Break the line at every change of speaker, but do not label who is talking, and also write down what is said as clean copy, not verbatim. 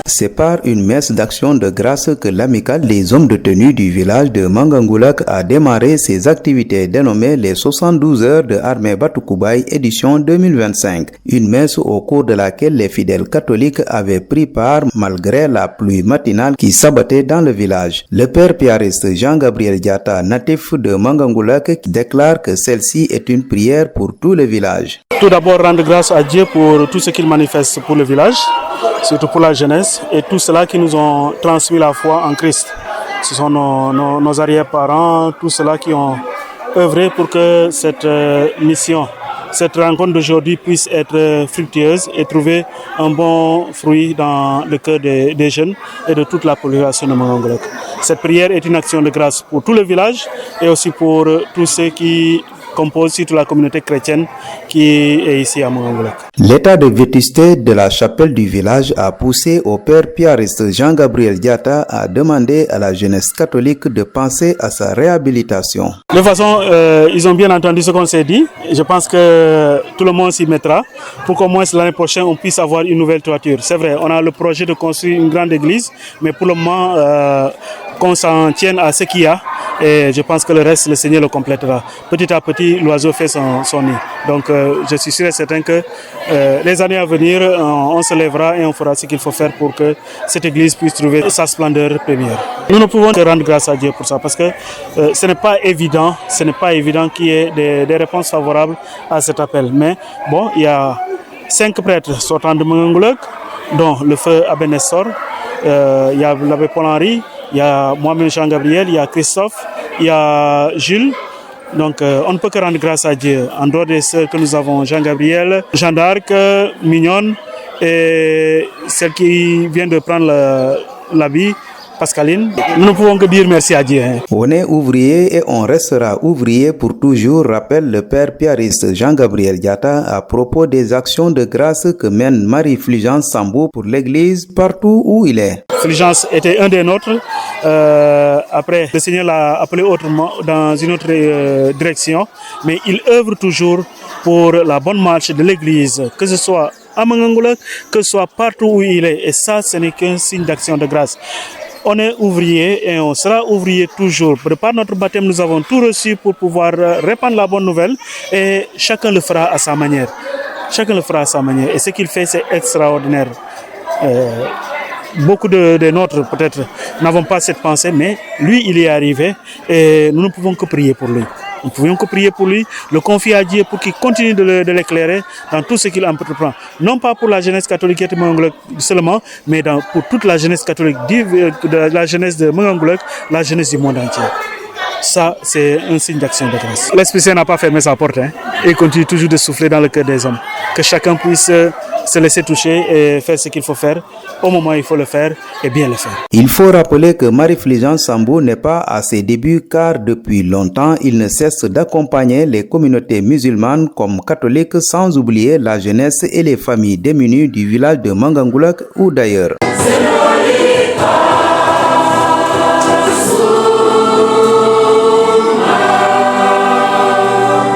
C'est par une messe d'action de grâce que l'amicale des hommes de tenue du village de Mangangoulak a démarré ses activités dénommées les 72 heures de Armée Batukoubaye édition 2025. Une messe au cours de laquelle les fidèles catholiques avaient pris part malgré la pluie matinale qui s'abattait dans le village. Le père piariste Jean-Gabriel Diatta, natif de Mangangoulak, déclare que celle-ci est une prière pour tout le village.
Tout d'abord, rendre grâce à Dieu pour tout ce qu'il manifeste pour le village, surtout pour la jeunesse et tous ceux-là qui nous ont transmis la foi en Christ. Ce sont nos arrière-parents, tous ceux-là qui ont œuvré pour que cette mission, cette rencontre d'aujourd'hui puisse être fructueuse et trouver un bon fruit dans le cœur des jeunes et de toute la population de Mangangoulak. Cette prière est une action de grâce pour tout le village et aussi pour tous ceux qui compose surtout la communauté chrétienne qui est ici à Mangangoulak.
L'état de vétusté de la chapelle du village a poussé au père piariste Jean-Gabriel Diatta à demander à la jeunesse catholique de penser à sa réhabilitation.
De toute façon, ils ont bien entendu ce qu'on s'est dit. Je pense que tout le monde s'y mettra pour qu'au moins l'année prochaine on puisse avoir une nouvelle toiture. C'est vrai, on a le projet de construire une grande église, mais pour le moment, qu'on s'en tienne à ce qu'il y a. Et je pense que le reste, le Seigneur le complétera. Petit à petit, l'oiseau fait son nid. Donc, je suis sûr et certain que les années à venir, on se lèvera et on fera ce qu'il faut faire pour que cette église puisse trouver sa splendeur première. Nous ne pouvons que rendre grâce à Dieu pour ça, parce que ce n'est pas évident qu'il y ait des réponses favorables à cet appel. Mais bon, il y a 5 prêtres sortant de Mangangoulak, dont le feu Abbé Nestor, il y a l'abbé Paul-Henri, il y a moi-même Jean-Gabriel, il y a Christophe, il y a Jules. Donc on ne peut que rendre grâce à Dieu. En dehors de ceux que nous avons, Jean-Gabriel, Jeanne d'Arc, Mignonne et celle qui vient de prendre l'habit, Pascaline, nous ne pouvons que dire merci à Dieu.
On est ouvrier et on restera ouvrier pour toujours, rappelle le père piariste Jean-Gabriel Diatta à propos des actions de grâce que mène Marie-Fulgence Sambou pour l'église partout où il est.
Fulgence était un des nôtres. Après, le Seigneur l'a appelé autrement, dans une autre direction, mais il œuvre toujours pour la bonne marche de l'église, que ce soit à Mangangoulak, que ce soit partout où il est. Et ça, ce n'est qu'un signe d'action de grâce. On est ouvrier et on sera ouvrier toujours. De par notre baptême, nous avons tout reçu pour pouvoir répandre la bonne nouvelle et chacun le fera à sa manière. Chacun le fera à sa manière. Et ce qu'il fait, c'est extraordinaire. Beaucoup de nôtres, peut-être, n'avons pas cette pensée, mais lui, il y est arrivé et nous ne pouvons que prier pour lui. Nous pouvions que prier pour lui, le confier à Dieu pour qu'il continue de l'éclairer dans tout ce qu'il entreprend. Non pas pour la jeunesse catholique de Mangangoulak seulement, mais pour toute la jeunesse catholique, la jeunesse de Mangangoulak, la jeunesse du monde entier. Ça, c'est un signe d'action de grâce. L'Esprit Saint n'a pas fermé sa porte. Il continue toujours de souffler dans le cœur des hommes. Que chacun puisse se laisser toucher et faire ce qu'il faut faire au moment où il faut le faire et bien le faire.
Il faut rappeler que Marie-Fulgence Sambou n'est pas à ses débuts car depuis longtemps, il ne cesse d'accompagner les communautés musulmanes comme catholiques sans oublier la jeunesse et les familles démunies du village de Mangangoulak ou d'ailleurs.